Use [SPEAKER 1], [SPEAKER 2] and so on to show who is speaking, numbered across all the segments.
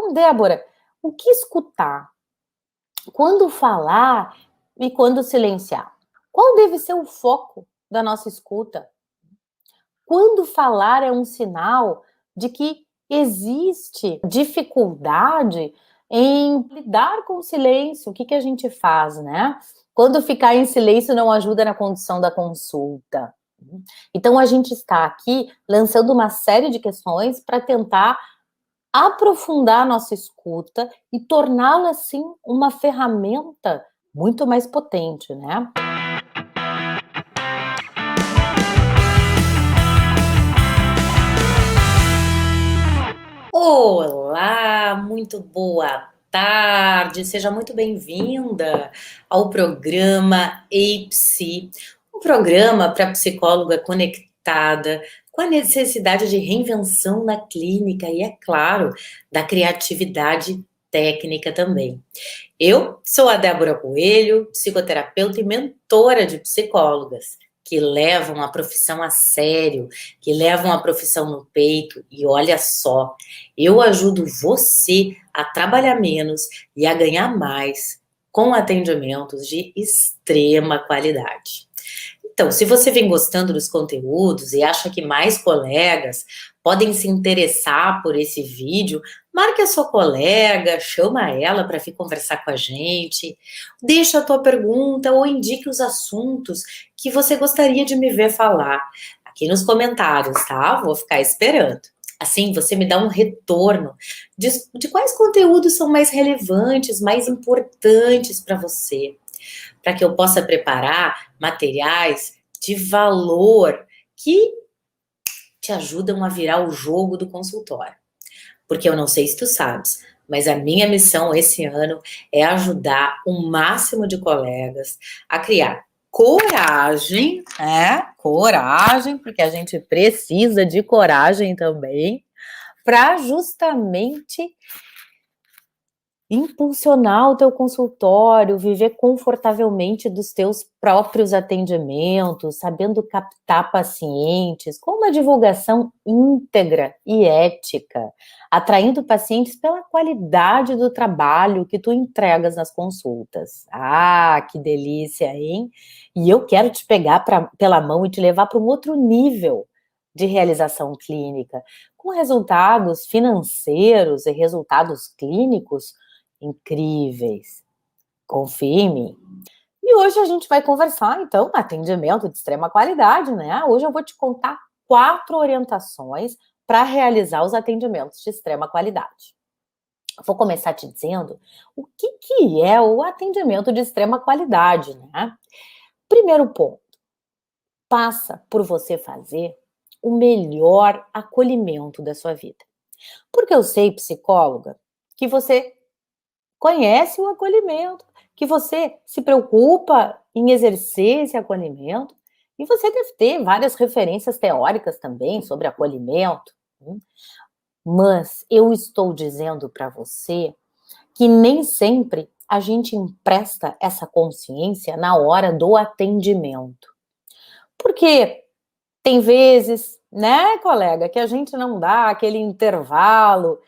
[SPEAKER 1] Então, Débora, o que escutar? Quando falar e quando silenciar? Qual deve ser o foco da nossa escuta? Quando falar é um sinal de que existe dificuldade em lidar com o silêncio. O que a gente faz, né? Quando ficar em silêncio não ajuda na condução da consulta. Então, a gente está aqui lançando uma série de questões para tentar aprofundar a nossa escuta e torná-la, assim, uma ferramenta muito mais potente, né? Olá, muito boa tarde, seja muito bem-vinda ao programa EIPSI, um programa para psicóloga conectada com a necessidade de reinvenção na clínica e, é claro, da criatividade técnica também. Eu sou a Débora Coelho, psicoterapeuta e mentora de psicólogas que levam a profissão a sério, que levam a profissão no peito. E olha só, eu ajudo você a trabalhar menos e a ganhar mais com atendimentos de extrema qualidade. Então, se você vem gostando dos conteúdos e acha que mais colegas podem se interessar por esse vídeo, marque a sua colega, chama ela para vir conversar com a gente, deixa a tua pergunta ou indique os assuntos que você gostaria de me ver falar aqui nos comentários, tá? Vou ficar esperando. Assim, você me dá um retorno de quais conteúdos são mais relevantes, mais importantes para você, para que eu possa preparar materiais de valor que te ajudam a virar o jogo do consultório. Porque eu não sei se tu sabes, mas a minha missão esse ano é ajudar o máximo de colegas a criar coragem, coragem, porque a gente precisa de coragem também, para justamente impulsionar o teu consultório, viver confortavelmente dos teus próprios atendimentos, sabendo captar pacientes, com uma divulgação íntegra e ética, atraindo pacientes pela qualidade do trabalho que tu entregas nas consultas. Ah, que delícia, hein? E eu quero te pegar pela mão e te levar para um outro nível de realização clínica, com resultados financeiros e resultados clínicos incríveis. Confie em mim. E hoje a gente vai conversar, então, atendimento de extrema qualidade, né? Hoje eu vou te contar 4 orientações para realizar os atendimentos de extrema qualidade. Vou começar te dizendo o que é o atendimento de extrema qualidade, né? Primeiro ponto, passa por você fazer o melhor acolhimento da sua vida. Porque eu sei, psicóloga, que você conhece o acolhimento, que você se preocupa em exercer esse acolhimento, e você deve ter várias referências teóricas também sobre acolhimento. Mas eu estou dizendo para você que nem sempre a gente empresta essa consciência na hora do atendimento. Porque tem vezes, né, colega, que a gente não dá aquele intervalo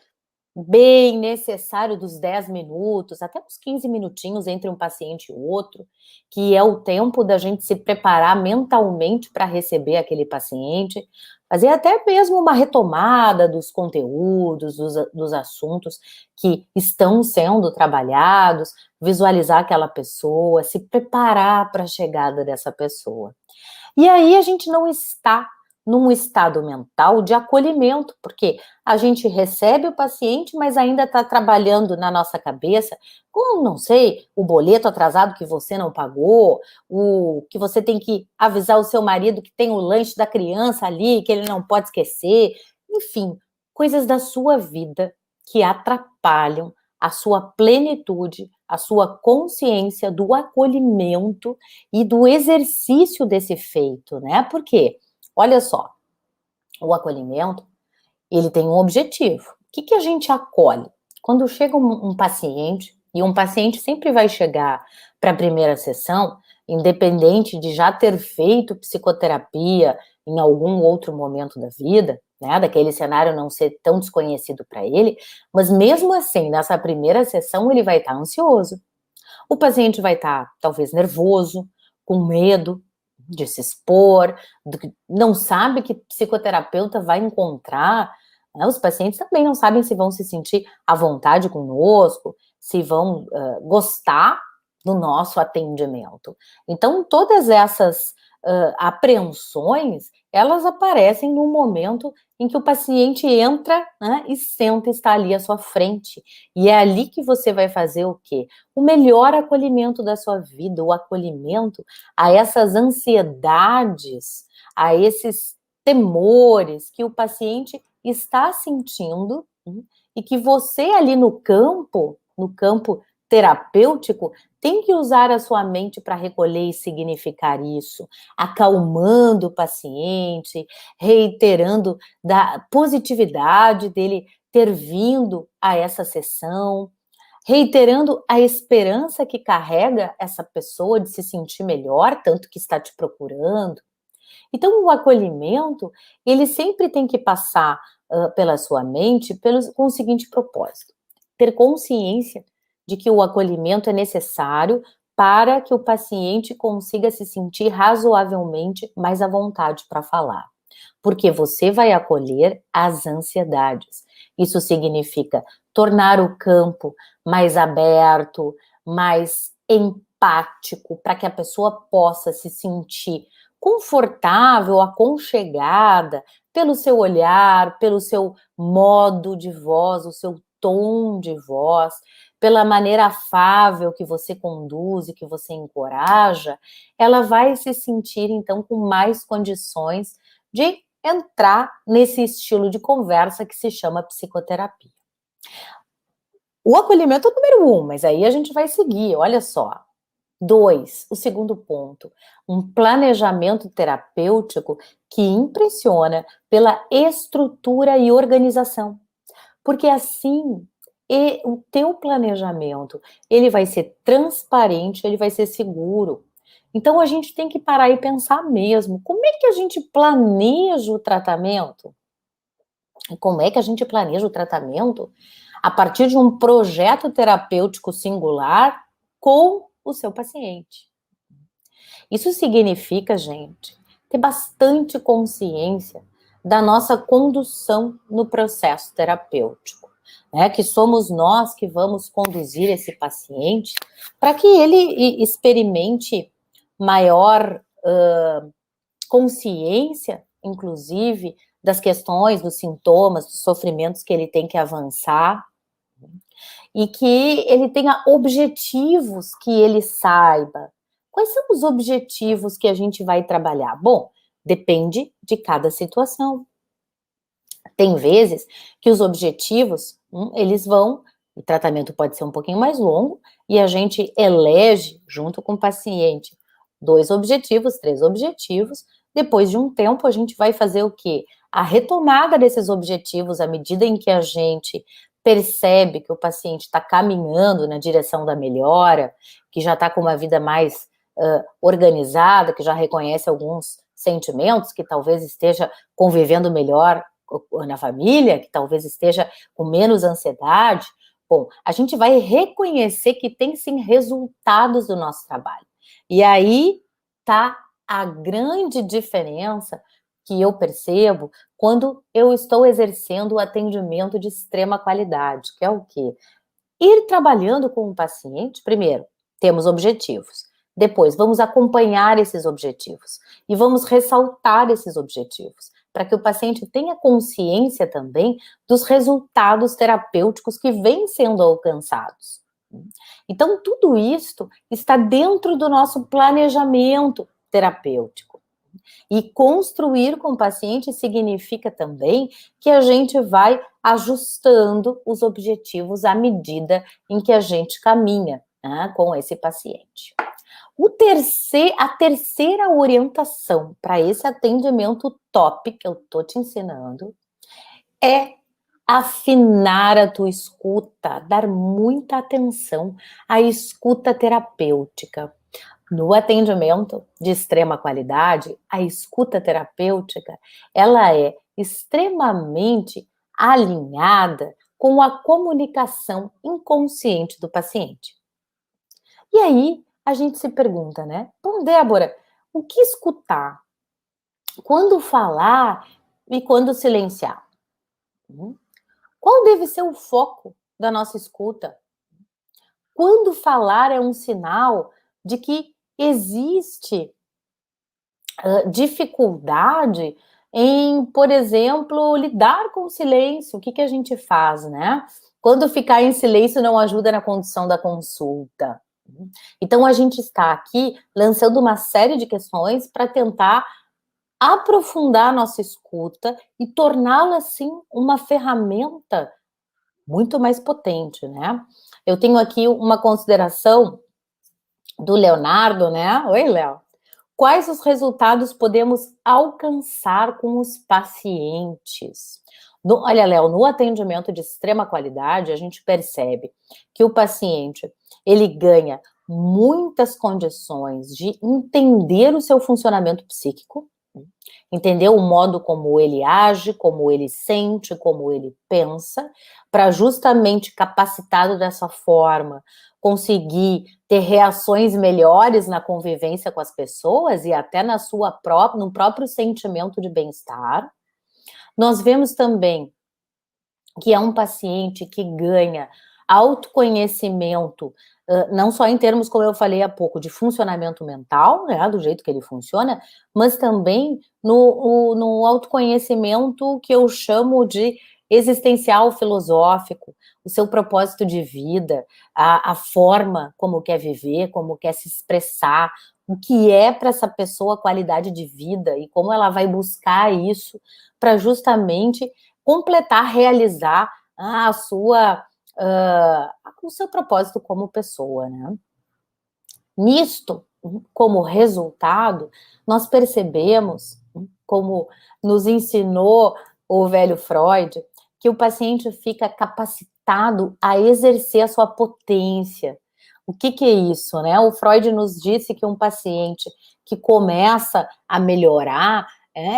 [SPEAKER 1] bem necessário dos 10 minutos, até uns 15 minutinhos entre um paciente e outro, que é o tempo da gente se preparar mentalmente para receber aquele paciente, fazer até mesmo uma retomada dos conteúdos, dos assuntos que estão sendo trabalhados, visualizar aquela pessoa, se preparar para a chegada dessa pessoa. E aí a gente não está num estado mental de acolhimento, porque a gente recebe o paciente, mas ainda está trabalhando na nossa cabeça com, não sei, o boleto atrasado que você não pagou, o que você tem que avisar o seu marido que tem o lanche da criança ali, que ele não pode esquecer, enfim, coisas da sua vida que atrapalham a sua plenitude, a sua consciência do acolhimento e do exercício desse feito, né? Por quê? Olha só, o acolhimento, ele tem um objetivo. O que a gente acolhe? Quando chega um paciente, e um paciente sempre vai chegar para a primeira sessão, independente de já ter feito psicoterapia em algum outro momento da vida, né, daquele cenário não ser tão desconhecido para ele, mas mesmo assim, nessa primeira sessão, ele vai estar ansioso. O paciente vai estar, talvez, nervoso, com medo de se expor, não sabe que psicoterapeuta vai encontrar, né? Os pacientes também não sabem se vão se sentir à vontade conosco, se vão gostar do nosso atendimento. Então, todas essas apreensões, elas aparecem no momento em que o paciente entra, né, e senta, está ali à sua frente. E é ali que você vai fazer o quê? O melhor acolhimento da sua vida, o acolhimento a essas ansiedades, a esses temores que o paciente está sentindo, e que você ali no campo terapêutico, tem que usar a sua mente para recolher e significar isso, acalmando o paciente, reiterando da positividade dele ter vindo a essa sessão, reiterando a esperança que carrega essa pessoa de se sentir melhor, tanto que está te procurando. Então, o acolhimento, ele sempre tem que passar pela sua mente com o seguinte propósito: ter consciência de que o acolhimento é necessário para que o paciente consiga se sentir razoavelmente mais à vontade para falar. Porque você vai acolher as ansiedades. Isso significa tornar o campo mais aberto, mais empático, para que a pessoa possa se sentir confortável, aconchegada, pelo seu olhar, pelo seu modo de voz, o seu tom de voz, pela maneira afável que você conduz e que você encoraja, ela vai se sentir, então, com mais condições de entrar nesse estilo de conversa que se chama psicoterapia. O acolhimento é o número 1, mas aí a gente vai seguir, olha só. 2, o segundo ponto, um planejamento terapêutico que impressiona pela estrutura e organização. Porque assim, o teu planejamento, ele vai ser transparente, ele vai ser seguro. Então a gente tem que parar e pensar mesmo, como é que a gente planeja o tratamento? E como é que a gente planeja o tratamento? A partir de um projeto terapêutico singular com o seu paciente. Isso significa, gente, ter bastante consciência da nossa condução no processo terapêutico, né? Que somos nós que vamos conduzir esse paciente para que ele experimente maior consciência, inclusive, das questões, dos sintomas, dos sofrimentos que ele tem que avançar, e que ele tenha objetivos que ele saiba. Quais são os objetivos que a gente vai trabalhar? Bom, depende de cada situação. Tem vezes que os objetivos, eles vão, o tratamento pode ser um pouquinho mais longo, e a gente elege, junto com o paciente, 2 objetivos, 3 objetivos. Depois de um tempo, a gente vai fazer o quê? A retomada desses objetivos, à medida em que a gente percebe que o paciente está caminhando na direção da melhora, que já está com uma vida mais organizada, que já reconhece alguns sentimentos, que talvez esteja convivendo melhor na família, que talvez esteja com menos ansiedade. Bom, a gente vai reconhecer que tem sim resultados do nosso trabalho. E aí tá a grande diferença que eu percebo quando eu estou exercendo o atendimento de extrema qualidade, que é o quê? Ir trabalhando com o paciente, primeiro, temos objetivos. Depois, vamos acompanhar esses objetivos e vamos ressaltar esses objetivos, para que o paciente tenha consciência também dos resultados terapêuticos que vêm sendo alcançados. Então, tudo isso está dentro do nosso planejamento terapêutico. E construir com o paciente significa também que a gente vai ajustando os objetivos à medida em que a gente caminha, né, com esse paciente. A terceira orientação para esse atendimento top que eu tô te ensinando é afinar a tua escuta, dar muita atenção à escuta terapêutica. No atendimento de extrema qualidade, a escuta terapêutica, ela é extremamente alinhada com a comunicação inconsciente do paciente. E aí, a gente se pergunta, né? Bom, Débora, o que escutar? Quando falar e quando silenciar? Hum? Qual deve ser o foco da nossa escuta? Quando falar é um sinal de que existe dificuldade em, por exemplo, lidar com o silêncio. O que que a gente faz, né? Quando ficar em silêncio não ajuda na condução da consulta. Então, a gente está aqui lançando uma série de questões para tentar aprofundar a nossa escuta e torná-la, assim, uma ferramenta muito mais potente, né? Eu tenho aqui uma consideração do Leonardo, né? Oi, Léo. Quais os resultados podemos alcançar com os pacientes? Olha, Léo, no atendimento de extrema qualidade, a gente percebe que o paciente, ele ganha muitas condições de entender o seu funcionamento psíquico, entender o modo como ele age, como ele sente, como ele pensa, para justamente capacitado dessa forma conseguir ter reações melhores na convivência com as pessoas e até na sua própria, no próprio sentimento de bem-estar. Nós vemos também que é um paciente que ganha autoconhecimento, não só em termos, como eu falei há pouco, de funcionamento mental, né, do jeito que ele funciona, mas também no autoconhecimento que eu chamo de existencial filosófico, o seu propósito de vida, a forma como quer viver, como quer se expressar, o que é para essa pessoa qualidade de vida e como ela vai buscar isso para justamente completar, realizar a sua, o seu propósito como pessoa, né? Nisto, como resultado, nós percebemos, como nos ensinou o velho Freud, que o paciente fica capacitado a exercer a sua potência. O que que é isso, né? O Freud nos disse que um paciente que começa a melhorar,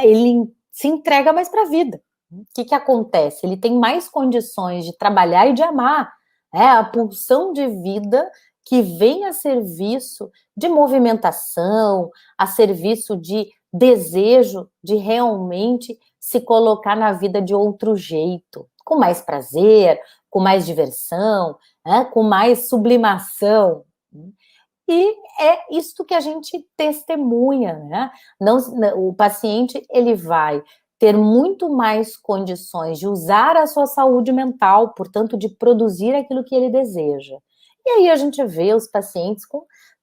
[SPEAKER 1] ele se entrega mais para a vida. O que que acontece? Ele tem mais condições de trabalhar e de amar, a pulsão de vida que vem a serviço de movimentação, a serviço de desejo de realmente se colocar na vida de outro jeito, com mais prazer, com mais diversão, né, com mais sublimação. E é isso que a gente testemunha, né? Não, o paciente ele vai ter muito mais condições de usar a sua saúde mental, portanto, de produzir aquilo que ele deseja. E aí a gente vê os pacientes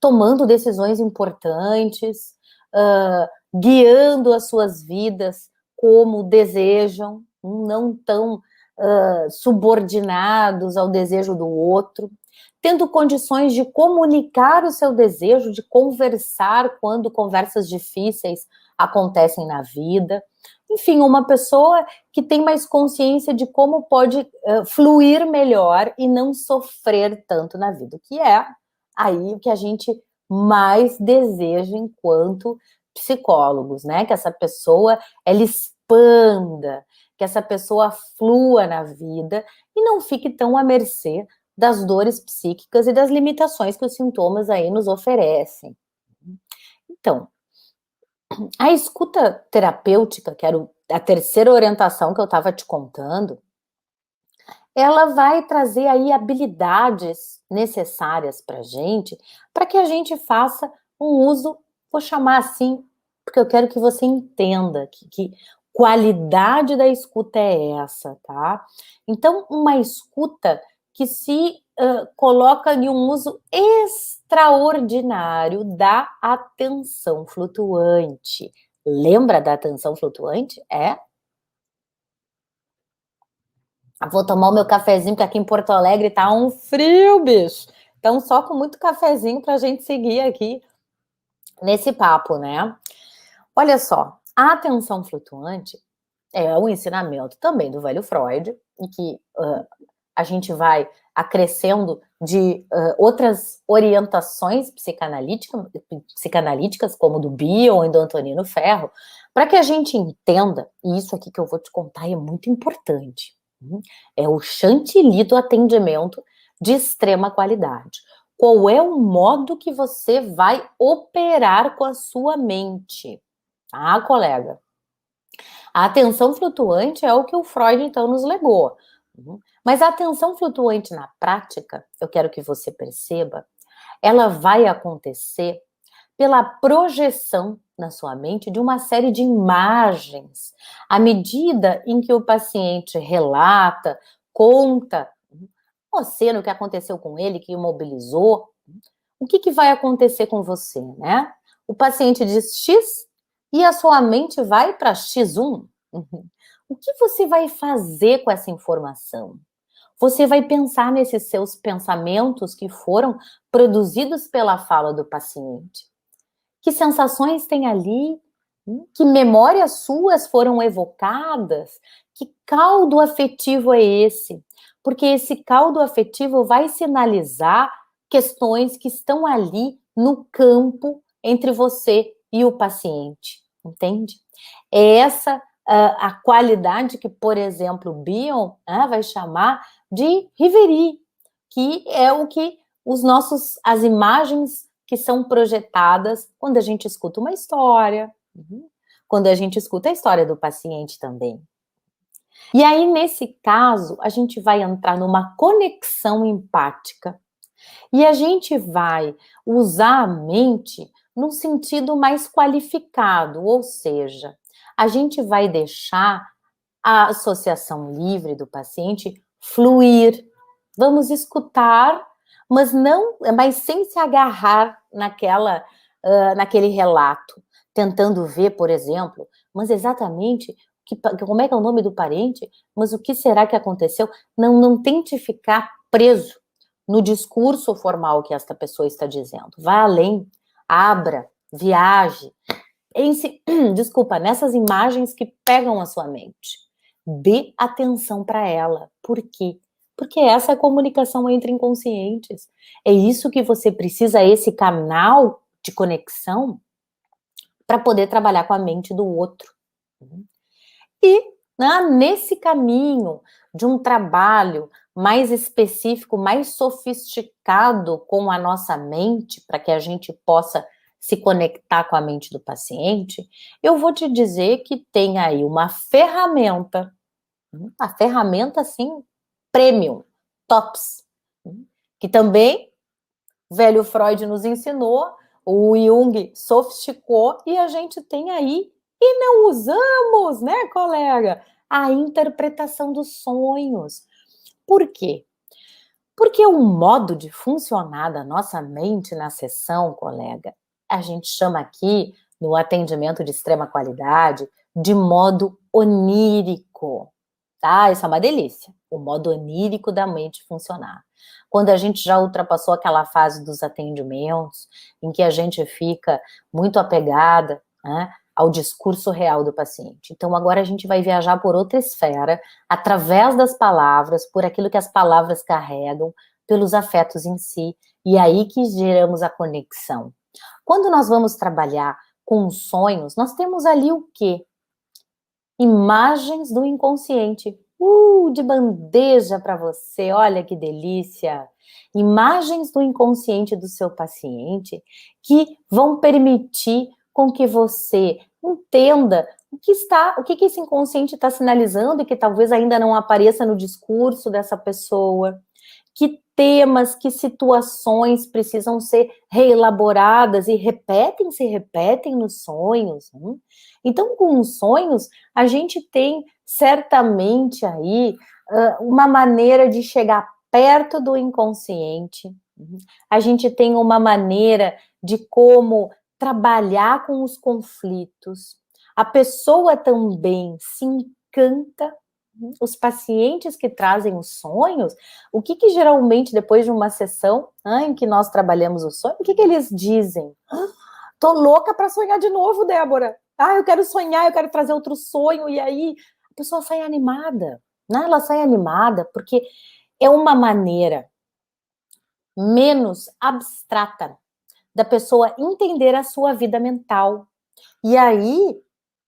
[SPEAKER 1] tomando decisões importantes, guiando as suas vidas como desejam, não tão subordinados ao desejo do outro, tendo condições de comunicar o seu desejo, de conversar quando conversas difíceis acontecem na vida. Enfim, uma pessoa que tem mais consciência de como pode fluir melhor e não sofrer tanto na vida, que é aí o que a gente mais deseja enquanto psicólogos, né? Que essa pessoa, ela expanda, que essa pessoa flua na vida e não fique tão à mercê das dores psíquicas e das limitações que os sintomas aí nos oferecem. Então, a escuta terapêutica, que era a terceira orientação que eu estava te contando, ela vai trazer aí habilidades necessárias para gente, para que a gente faça um uso, vou chamar assim, porque eu quero que você entenda que qualidade da escuta é essa, tá? Então, uma escuta que se coloca em um uso extraordinário da atenção flutuante. Lembra da atenção flutuante? Vou tomar o meu cafezinho, porque aqui em Porto Alegre tá um frio, bicho. Então, só com muito cafezinho pra gente seguir aqui nesse papo, né? Olha só, a atenção flutuante é um ensinamento também do velho Freud, em que a gente vai acrescendo de outras orientações psicanalíticas, como do Bion e do Antonino Ferro, para que a gente entenda, e isso aqui que eu vou te contar é muito importante, é o chantilly do atendimento de extrema qualidade. Qual é o modo que você vai operar com a sua mente? Ah, colega, a atenção flutuante é o que o Freud, então, nos legou. Mas a atenção flutuante na prática, eu quero que você perceba, ela vai acontecer pela projeção na sua mente de uma série de imagens. À medida em que o paciente relata, conta, você no que aconteceu com ele, que imobilizou, o que vai acontecer com você, né? O paciente diz X e a sua mente vai para X1. O que você vai fazer com essa informação? Você vai pensar nesses seus pensamentos que foram produzidos pela fala do paciente. Que sensações tem ali? Que memórias suas foram evocadas? Que caldo afetivo é esse? Porque esse caldo afetivo vai sinalizar questões que estão ali no campo entre você e o paciente, entende? É essa a qualidade que, por exemplo, o Bion vai chamar de reverie, que é o que as imagens que são projetadas quando a gente escuta uma história, quando a gente escuta a história do paciente também. E aí, nesse caso, a gente vai entrar numa conexão empática e a gente vai usar a mente num sentido mais qualificado, ou seja, a gente vai deixar a associação livre do paciente fluir. Vamos escutar, mas sem se agarrar naquele relato, tentando ver, por exemplo, mas exatamente como é que é o nome do parente, mas o que será que aconteceu? Não tente ficar preso no discurso formal que esta pessoa está dizendo. Vá além, abra, viaje, desculpa, nessas imagens que pegam a sua mente. Dê atenção para ela. Por quê? Porque essa é a comunicação entre inconscientes. É isso que você precisa, esse canal de conexão, para poder trabalhar com a mente do outro. E nesse caminho de um trabalho mais específico, mais sofisticado com a nossa mente, para que a gente possa se conectar com a mente do paciente, eu vou te dizer que tem aí uma ferramenta, a ferramenta assim, premium, tops, que também o velho Freud nos ensinou, o Jung sofisticou e a gente tem aí, e não usamos, né, colega? A interpretação dos sonhos. Por quê? Porque o modo de funcionar da nossa mente na sessão, colega, a gente chama aqui, no atendimento de extrema qualidade, de modo onírico. Tá? Isso é uma delícia. O modo onírico da mente funcionar. Quando a gente já ultrapassou aquela fase dos atendimentos, em que a gente fica muito apegada, né, ao discurso real do paciente. Então, agora a gente vai viajar por outra esfera, através das palavras, por aquilo que as palavras carregam, pelos afetos em si, e é aí que geramos a conexão. Quando nós vamos trabalhar com sonhos, nós temos ali o quê? Imagens do inconsciente. De bandeja para você, olha que delícia! Imagens do inconsciente do seu paciente que vão permitir com que você entenda o que esse inconsciente está sinalizando e que talvez ainda não apareça no discurso dessa pessoa. Que temas, que situações precisam ser reelaboradas e se repetem nos sonhos. Então, com os sonhos, a gente tem certamente aí uma maneira de chegar perto do inconsciente. A gente tem uma maneira de como trabalhar com os conflitos. A pessoa também se encanta. Os pacientes que trazem os sonhos, o que geralmente, depois de uma sessão em que nós trabalhamos o sonho, o que eles dizem? Tô louca para sonhar de novo, Débora. Eu quero sonhar, eu quero trazer outro sonho, e aí a pessoa sai animada, né? Ela sai animada porque é uma maneira menos abstrata, da pessoa entender a sua vida mental. E aí,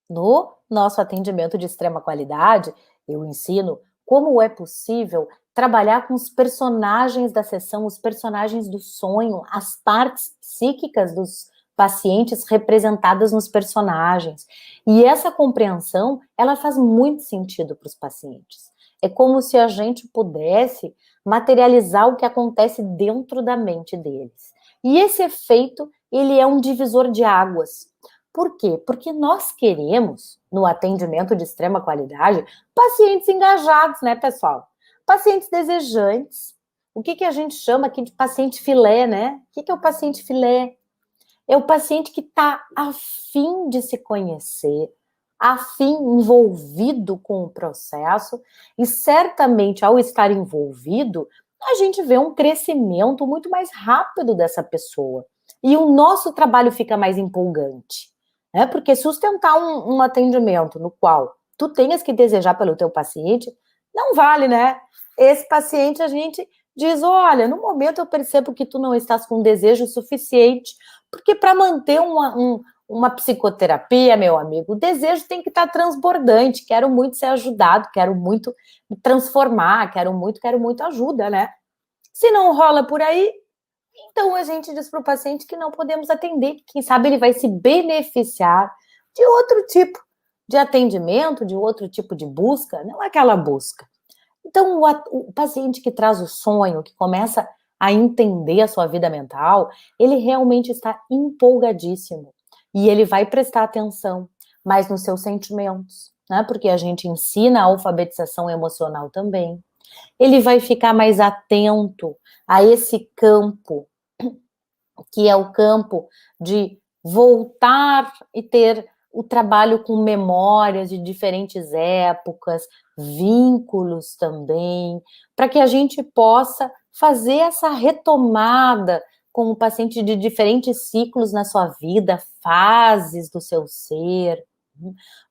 [SPEAKER 1] no nosso atendimento de extrema qualidade, eu ensino como é possível trabalhar com os personagens da sessão, os personagens do sonho, as partes psíquicas dos pacientes representadas nos personagens. E essa compreensão, ela faz muito sentido para os pacientes. É como se a gente pudesse materializar o que acontece dentro da mente deles. E esse efeito, ele é um divisor de águas. Por quê? Porque nós queremos, no atendimento de extrema qualidade, pacientes engajados, né, pessoal? Pacientes desejantes. O que a gente chama aqui de paciente filé, né? O que é o paciente filé? É o paciente que está afim de se conhecer, afim, envolvido com o processo, e certamente, ao estar envolvido, a gente vê um crescimento muito mais rápido dessa pessoa. E o nosso trabalho fica mais empolgante, né? Porque sustentar um atendimento no qual tu tenhas que desejar pelo teu paciente, não vale, né? Esse paciente, a gente diz, olha, no momento eu percebo que tu não estás com desejo suficiente, porque para manter uma psicoterapia, meu amigo, o desejo tem que estar transbordante. Quero muito ser ajudado, quero muito me transformar, quero muito ajuda, né? Se não rola por aí, então a gente diz para o paciente que não podemos atender, que quem sabe ele vai se beneficiar de outro tipo de atendimento, de outro tipo de busca, não aquela busca. Então, o paciente que traz o sonho, que começa a entender a sua vida mental, ele realmente está empolgadíssimo. E ele vai prestar atenção mais nos seus sentimentos, né? Porque a gente ensina a alfabetização emocional também. Ele vai ficar mais atento a esse campo, que é o campo de voltar e ter o trabalho com memórias de diferentes épocas, vínculos também, para que a gente possa fazer essa retomada com o paciente de diferentes ciclos na sua vida, fases do seu ser,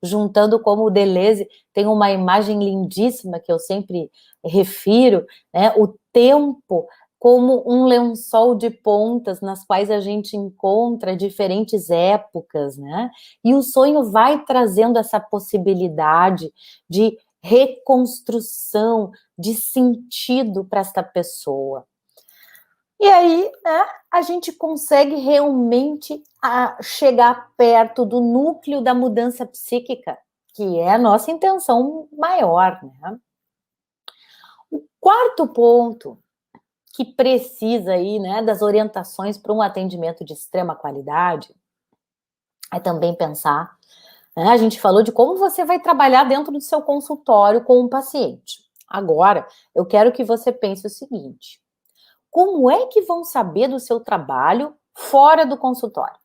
[SPEAKER 1] juntando, como o Deleuze tem uma imagem lindíssima que eu sempre refiro, né, o tempo como um lençol de pontas nas quais a gente encontra diferentes épocas, né? E o sonho vai trazendo essa possibilidade de reconstrução, de sentido para esta pessoa. E aí, né, a gente consegue realmente chegar perto do núcleo da mudança psíquica, que é a nossa intenção maior, né? O quarto ponto que precisa aí, né, das orientações para um atendimento de extrema qualidade, é também pensar, né, a gente falou de como você vai trabalhar dentro do seu consultório com um paciente. Agora, eu quero que você pense o seguinte, como é que vão saber do seu trabalho fora do consultório?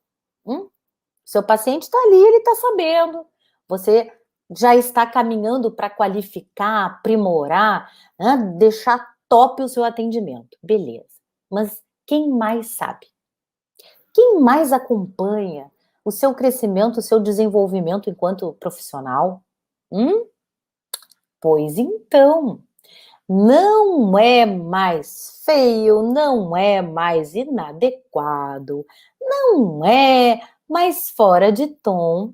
[SPEAKER 1] Seu paciente está ali, ele está sabendo, você já está caminhando para qualificar, aprimorar, né, deixar top o seu atendimento, beleza. Mas quem mais sabe? Quem mais acompanha o seu crescimento, o seu desenvolvimento enquanto profissional? Pois então, não é mais feio, não é mais inadequado, não é mais fora de tom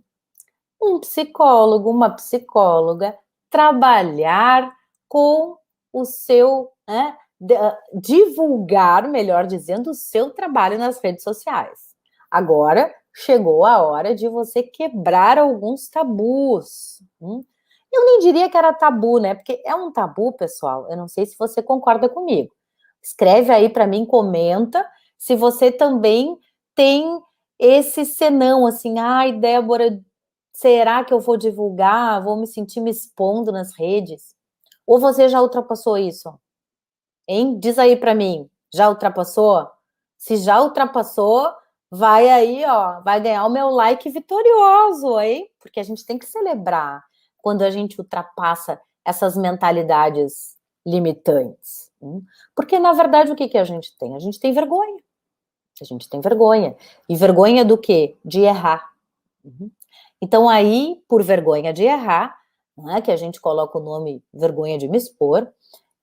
[SPEAKER 1] um psicólogo, uma psicóloga, trabalhar com o seu, né, divulgar, melhor dizendo, o seu trabalho nas redes sociais. Agora, chegou a hora de você quebrar alguns tabus. Eu nem diria que era tabu, né? Porque é um tabu, pessoal. Eu não sei se você concorda comigo. Escreve aí para mim, comenta se você também tem esse senão, assim, ai, Débora, será que eu vou divulgar? Vou me sentir me expondo nas redes? Ou você já ultrapassou isso? Hein? Diz aí para mim, já ultrapassou? Se já ultrapassou, vai aí, ó, vai ganhar o meu like vitorioso, hein? Porque a gente tem que celebrar quando a gente ultrapassa essas mentalidades limitantes. Porque, na verdade, o que a gente tem? A gente tem vergonha. A gente tem vergonha. E vergonha do quê? De errar. Então, aí, por vergonha de errar, né, que a gente coloca o nome vergonha de me expor,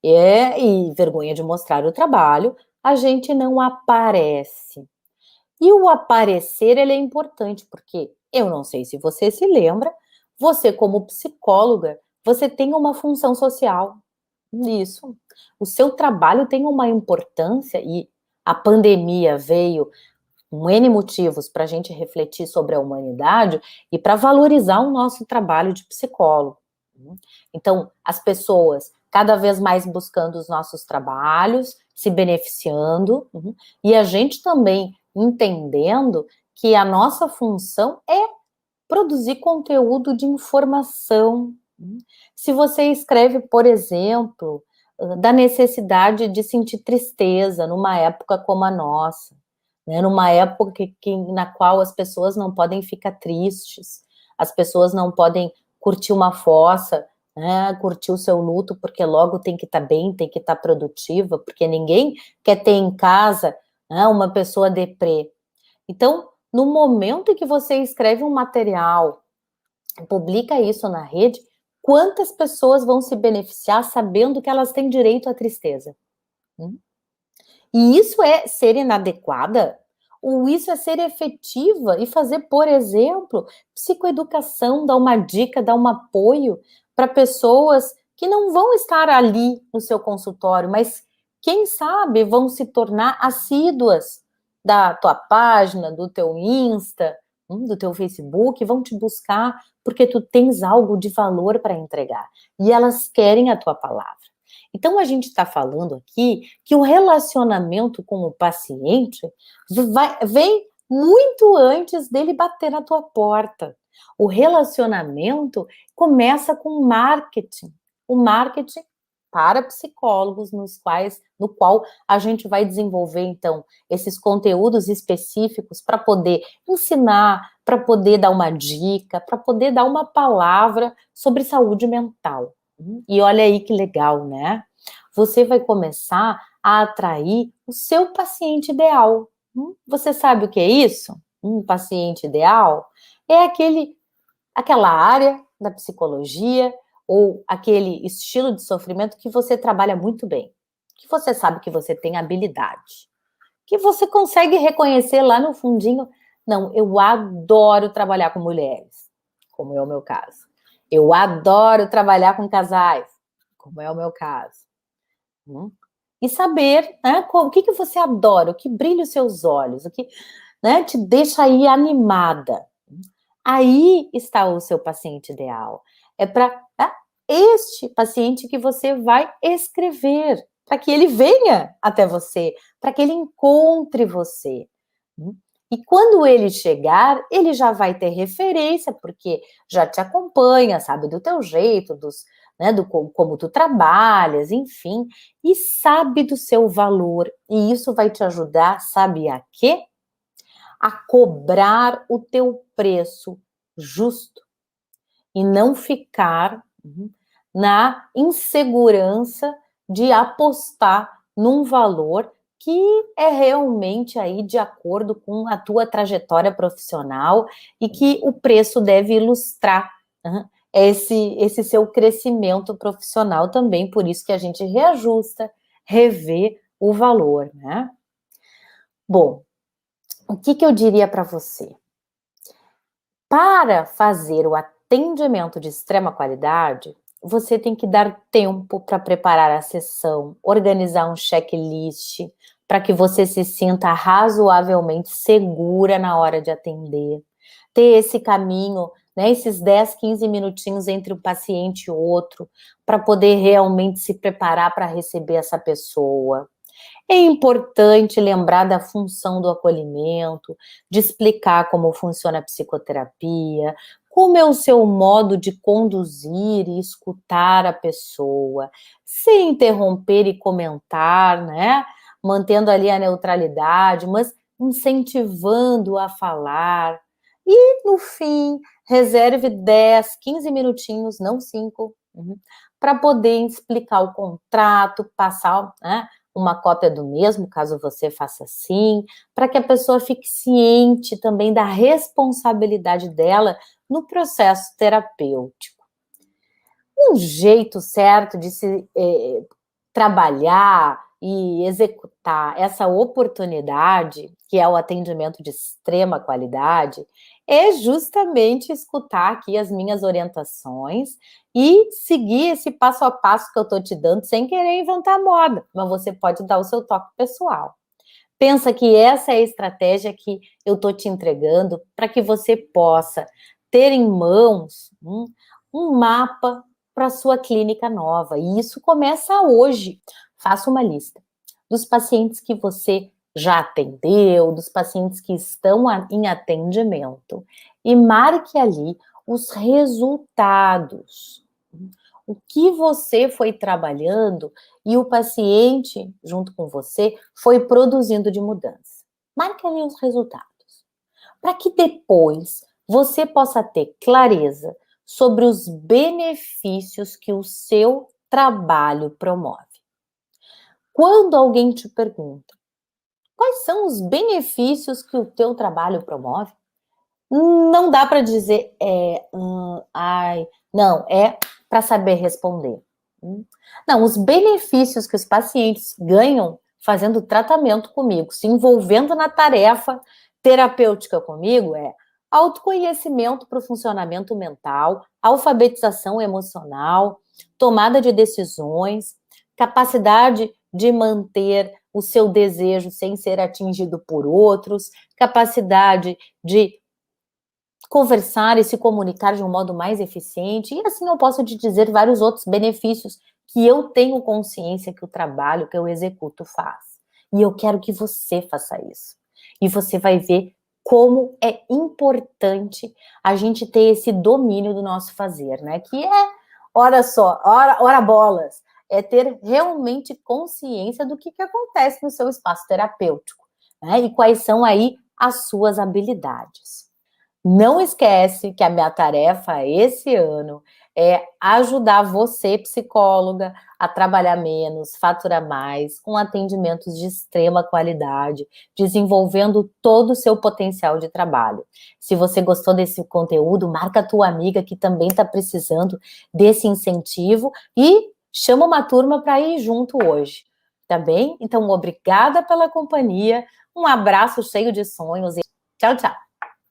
[SPEAKER 1] E vergonha de mostrar o trabalho, a gente não aparece. E o aparecer, ele é importante, porque eu não sei se você se lembra, você como psicóloga, você tem uma função social nisso. O seu trabalho tem uma importância e a pandemia veio com N motivos para a gente refletir sobre a humanidade e para valorizar o nosso trabalho de psicólogo. Então, as pessoas cada vez mais buscando os nossos trabalhos, se beneficiando, e a gente também entendendo que a nossa função é produzir conteúdo de informação. Se você escreve, por exemplo, da necessidade de sentir tristeza numa época como a nossa, né, numa época na qual as pessoas não podem ficar tristes, as pessoas não podem curtir uma fossa, né, curtir o seu luto, porque logo tem que estar bem, tem que estar produtiva, porque ninguém quer ter em casa, né, uma pessoa deprê. Então, no momento em que você escreve um material, publica isso na rede, quantas pessoas vão se beneficiar sabendo que elas têm direito à tristeza? E isso é ser inadequada? Ou isso é ser efetiva e fazer, por exemplo, psicoeducação, dar uma dica, dar um apoio para pessoas que não vão estar ali no seu consultório, mas quem sabe vão se tornar assíduas da tua página, do teu Insta, do teu Facebook, vão te buscar porque tu tens algo de valor para entregar e elas querem a tua palavra. Então, a gente está falando aqui que o relacionamento com o paciente vem muito antes dele bater na tua porta. O relacionamento começa com marketing. O marketing para psicólogos, no qual a gente vai desenvolver, então, esses conteúdos específicos para poder ensinar, para poder dar uma dica, para poder dar uma palavra sobre saúde mental. E olha aí que legal, né? Você vai começar a atrair o seu paciente ideal. Você sabe o que é isso? Um paciente ideal é aquela área da psicologia ou aquele estilo de sofrimento que você trabalha muito bem, que você sabe que você tem habilidade, que você consegue reconhecer lá no fundinho. Não, eu adoro trabalhar com mulheres, como é o meu caso. Eu adoro trabalhar com casais, como é o meu caso. E saber, né, o que você adora, o que brilha os seus olhos, o que, né, te deixa aí animada. Aí está o seu paciente ideal. É para este paciente que você vai escrever, para que ele venha até você, para que ele encontre você. E quando ele chegar, ele já vai ter referência, porque já te acompanha, sabe do teu jeito, né, como tu trabalhas, enfim, e sabe do seu valor. E isso vai te ajudar, sabe a quê? A cobrar o teu preço justo e não ficar na insegurança de apostar num valor que é realmente aí de acordo com a tua trajetória profissional e que o preço deve ilustrar esse seu crescimento profissional também, por isso que a gente reajusta, revê o valor, né? Bom, o que eu diria para você? Para fazer o atendimento de extrema qualidade, você tem que dar tempo para preparar a sessão, organizar um checklist, para que você se sinta razoavelmente segura na hora de atender. Ter esse caminho, né, esses 10, 15 minutinhos entre um paciente e outro, para poder realmente se preparar para receber essa pessoa. É importante lembrar da função do acolhimento, de explicar como funciona a psicoterapia, como é o seu modo de conduzir e escutar a pessoa, sem interromper e comentar, né? Mantendo ali a neutralidade, mas incentivando a falar. E, no fim, reserve 10, 15 minutinhos, não 5, para poder explicar o contrato, passar, né, uma cópia do mesmo, caso você faça assim, para que a pessoa fique ciente também da responsabilidade dela no processo terapêutico. Um jeito certo de se trabalhar e executar essa oportunidade, que é o atendimento de extrema qualidade, é justamente escutar aqui as minhas orientações e seguir esse passo a passo que eu estou te dando, sem querer inventar moda, mas você pode dar o seu toque pessoal. Pensa que essa é a estratégia que eu estou te entregando para que você possa ter em mãos um mapa para a sua clínica nova. E isso começa hoje. Faça uma lista dos pacientes que você já atendeu, dos pacientes que estão em atendimento e marque ali os resultados. O que você foi trabalhando e o paciente, junto com você, foi produzindo de mudança. Marque ali os resultados, para que depois você possa ter clareza sobre os benefícios que o seu trabalho promove. Quando alguém te pergunta quais são os benefícios que o teu trabalho promove, não dá para dizer não, é para saber responder. Não, os benefícios que os pacientes ganham fazendo tratamento comigo, se envolvendo na tarefa terapêutica comigo, é autoconhecimento para o funcionamento mental, alfabetização emocional, tomada de decisões, capacidade de manter o seu desejo sem ser atingido por outros, capacidade de conversar e se comunicar de um modo mais eficiente, e assim eu posso te dizer vários outros benefícios que eu tenho consciência que o trabalho que eu executo faz. E eu quero que você faça isso. E você vai ver como é importante a gente ter esse domínio do nosso fazer, né? Que é, ora bolas, é ter realmente consciência do que acontece no seu espaço terapêutico, né? E quais são aí as suas habilidades. Não esquece que a minha tarefa esse ano é ajudar você, psicóloga, a trabalhar menos, faturar mais, com atendimentos de extrema qualidade, desenvolvendo todo o seu potencial de trabalho. Se você gostou desse conteúdo, marca a tua amiga que também está precisando desse incentivo e chama uma turma para ir junto hoje, tá bem? Então, obrigada pela companhia, um abraço cheio de sonhos e tchau, tchau!